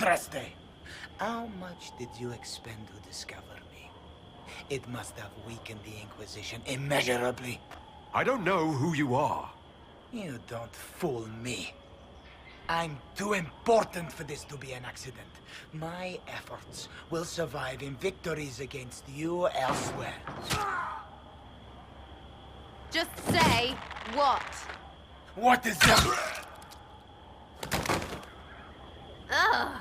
Andraste! How much did you expend to discover me? It must have weakened the Inquisition immeasurably. I don't know who you are. You don't fool me. I'm too important for this to be an accident. My efforts will survive in victories against you elsewhere. Just say what? What is that? Ugh.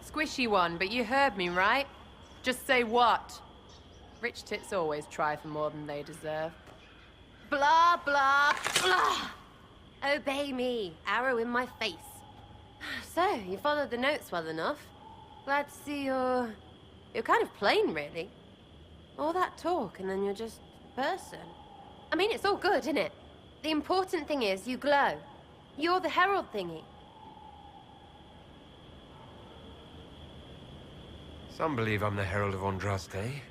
Squishy one, but you heard me, right? Just say what? Rich tits always try for more than they deserve. Blah, blah, blah. Obey me. Arrow in my face. So, you followed the notes well enough. Glad to see you're kind of plain, really. All that talk, and then you're just a person. I mean, it's all good, isn't it? The important thing is you glow. You're the herald thingy. Some believe I'm the Herald of Andraste.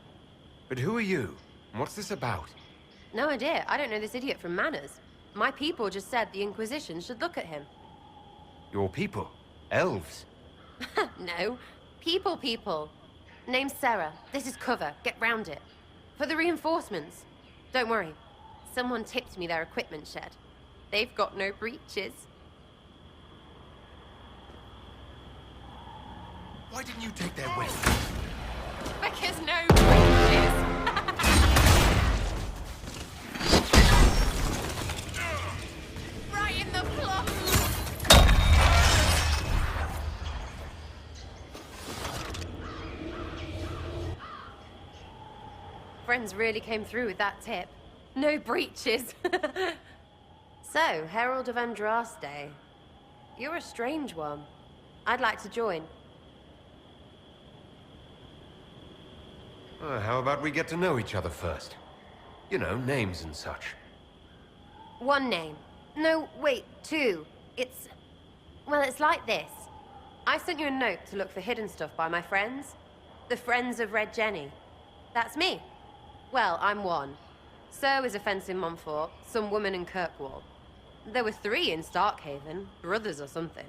But who are you? And what's this about? No idea. I don't know this idiot from Manners. My people just said the Inquisition should look at him. Your people? Elves? No. People. Name's Sarah. This is cover. Get round it. For the reinforcements. Don't worry. Someone tipped me their equipment shed. They've got no breaches. Why didn't you take their weapons? Because no breaches. Right in the plot. Friends really came through with that tip. No breaches. So, Herald of Andraste. You're a strange one. I'd like to join. How about we get to know each other first? You know, names and such. One name. No, wait, two. Well, it's like this. I sent you a note to look for hidden stuff by my friends. The Friends of Red Jenny. That's me. Well, I'm one. So is a fence in Montfort, some woman in Kirkwall. There were 3 in Starkhaven, brothers or something.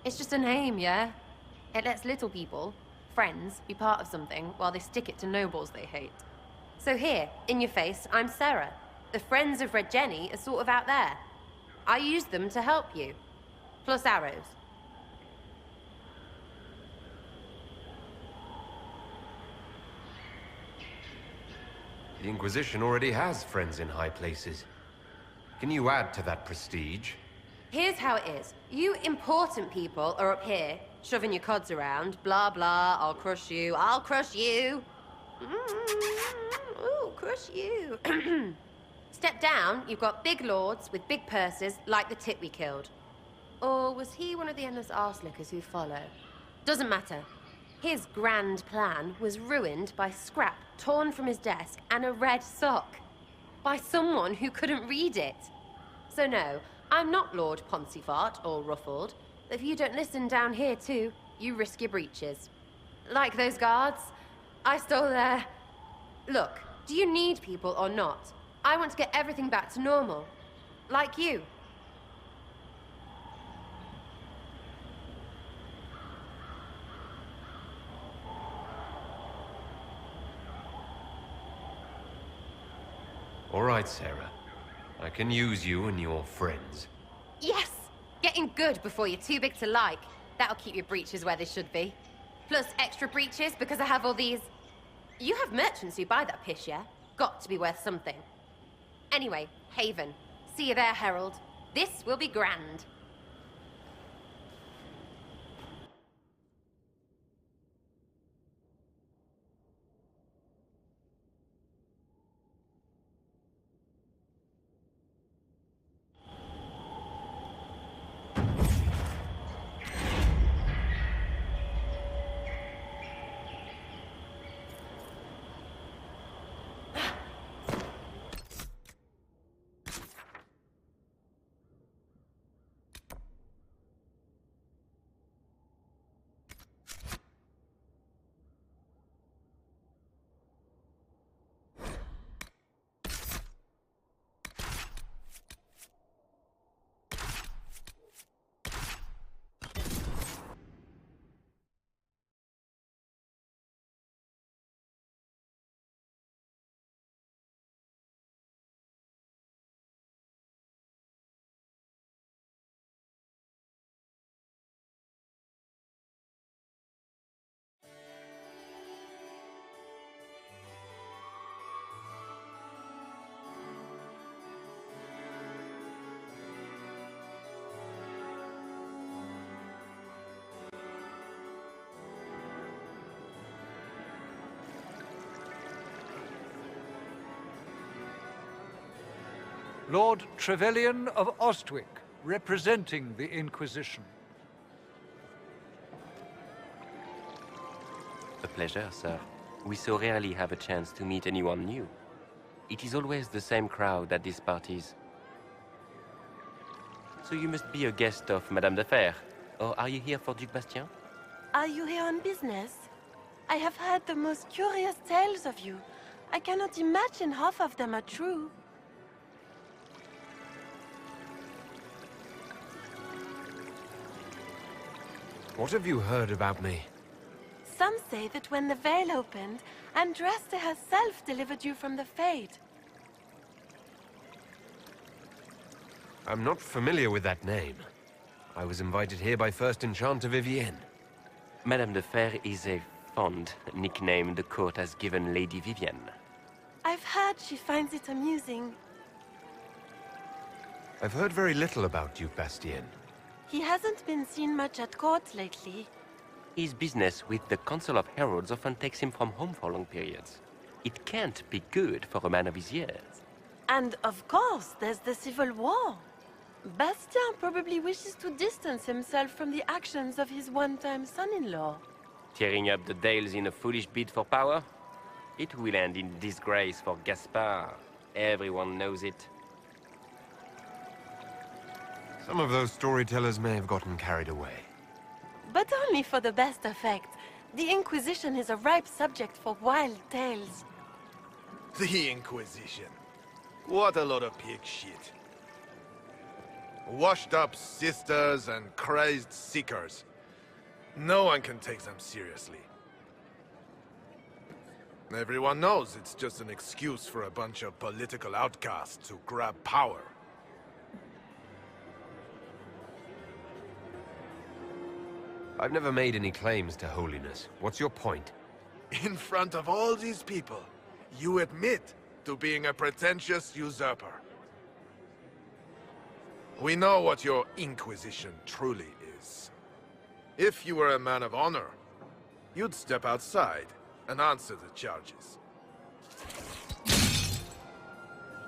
It's just a name, yeah? It lets little people, friends, be part of something while they stick it to nobles they hate. So here, in your face, I'm Sarah. The Friends of Red Jenny are sort of out there. I use them to help you. Plus arrows. The Inquisition already has friends in high places. Can you add to that prestige? Here's how it is. You important people are up here, shoving your cods around. Blah, blah, I'll crush you, I'll crush you. Ooh, crush you. Step down, you've got big lords with big purses, like the tit we killed. Or was he one of the endless arse-lickers who follow? Doesn't matter. His grand plan was ruined by scrap torn from his desk and a red sock. By someone who couldn't read it. So no, I'm not Lord Poncyfart or Ruffled. If you don't listen down here too, you risk your breeches. Like those guards, I stole their... Look, do you need people or not? I want to get everything back to normal. Like you. All right, Sarah. I can use you and your friends. Yes! Getting good before you're too big to like. That'll keep your breeches where they should be. Plus extra breeches because I have all these... You have merchants who buy that piss, yeah? Got to be worth something. Anyway, Haven. See you there, Herald. This will be grand. Lord Trevelyan of Ostwick, representing the Inquisition. A pleasure, sir. We so rarely have a chance to meet anyone new. It is always the same crowd at these parties. So you must be a guest of Madame de Fer, or are you here for Duc Bastien? Are you here on business? I have heard the most curious tales of you. I cannot imagine half of them are true. What have you heard about me? Some say that when the veil opened, Andraste herself delivered you from the Fade. I'm not familiar with that name. I was invited here by First Enchanter Vivienne. Madame de Fer is a fond nickname the court has given Lady Vivienne. I've heard she finds it amusing. I've heard very little about Duc Bastien. He hasn't been seen much at court lately. His business with the Council of Heralds often takes him from home for long periods. It can't be good for a man of his years. And of course, there's the Civil War. Bastien probably wishes to distance himself from the actions of his one-time son-in-law. Tearing up the Dales in a foolish bid for power? It will end in disgrace for Gaspard. Everyone knows it. Some of those storytellers may have gotten carried away. But only for the best effect. The Inquisition is a ripe subject for wild tales. The Inquisition. What a lot of pig shit. Washed-up sisters and crazed seekers. No one can take them seriously. Everyone knows it's just an excuse for a bunch of political outcasts to grab power. I've never made any claims to holiness. What's your point? In front of all these people, you admit to being a pretentious usurper. We know what your Inquisition truly is. If you were a man of honor, you'd step outside and answer the charges.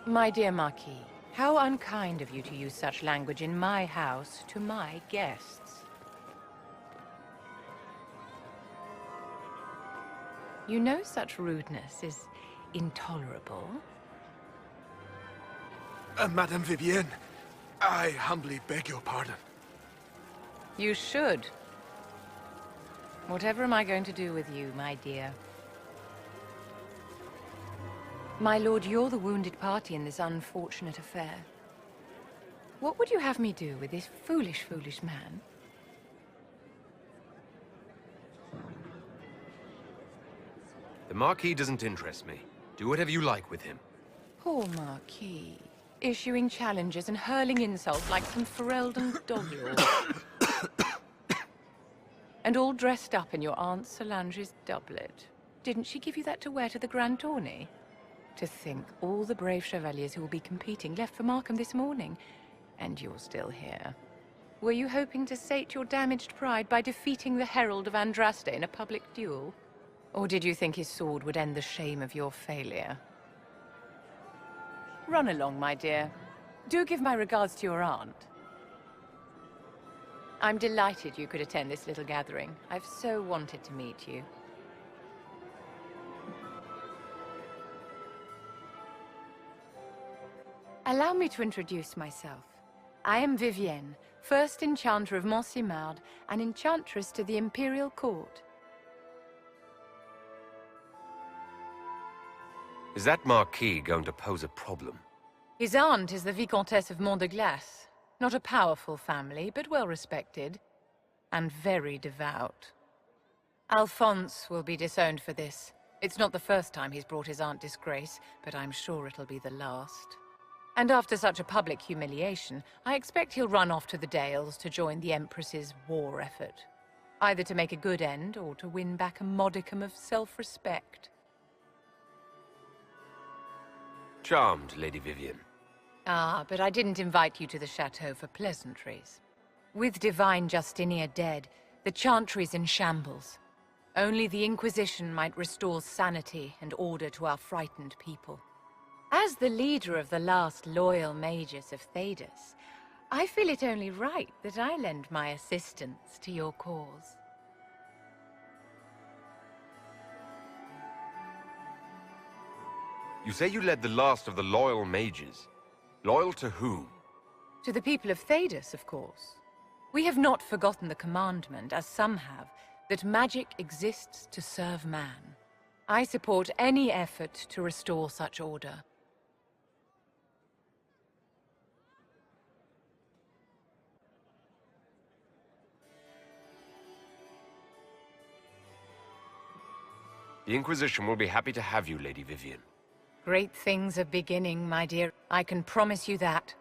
My dear Marquis, how unkind of you to use such language in my house to my guests. You know such rudeness is intolerable. Madame Vivienne, I humbly beg your pardon. You should. Whatever am I going to do with you, my dear? My lord, you're the wounded party in this unfortunate affair. What would you have me do with this foolish, foolish man? The Marquis doesn't interest me. Do whatever you like with him. Poor Marquis. Issuing challenges and hurling insults like some Ferelden dog-lord. And all dressed up in your Aunt Solange's doublet. Didn't she give you that to wear to the Grand Tourney? To think all the brave chevaliers who will be competing left for Markham this morning, and you're still here. Were you hoping to sate your damaged pride by defeating the Herald of Andraste in a public duel? Or did you think his sword would end the shame of your failure? Run along, my dear. Do give my regards to your aunt. I'm delighted you could attend this little gathering. I've so wanted to meet you. Allow me to introduce myself. I am Vivienne, first enchanter of Montsimard and enchantress to the Imperial Court. Is that Marquis going to pose a problem? His aunt is the Vicomtesse of Mont de Glace. Not a powerful family, but well respected. And very devout. Alphonse will be disowned for this. It's not the first time he's brought his aunt disgrace, but I'm sure it'll be the last. And after such a public humiliation, I expect he'll run off to the Dales to join the Empress's war effort. Either to make a good end, or to win back a modicum of self-respect. Charmed, Lady Vivienne. Ah, but I didn't invite you to the chateau for pleasantries. With Divine Justinia dead, the Chantry's in shambles. Only the Inquisition might restore sanity and order to our frightened people. As the leader of the last loyal mages of Thedas, I feel it only right that I lend my assistance to your cause. You say you led the last of the loyal mages. Loyal to whom? To the people of Thedas, of course. We have not forgotten the commandment, as some have, that magic exists to serve man. I support any effort to restore such order. The Inquisition will be happy to have you, Lady Vivian. Great things are beginning, my dear. I can promise you that.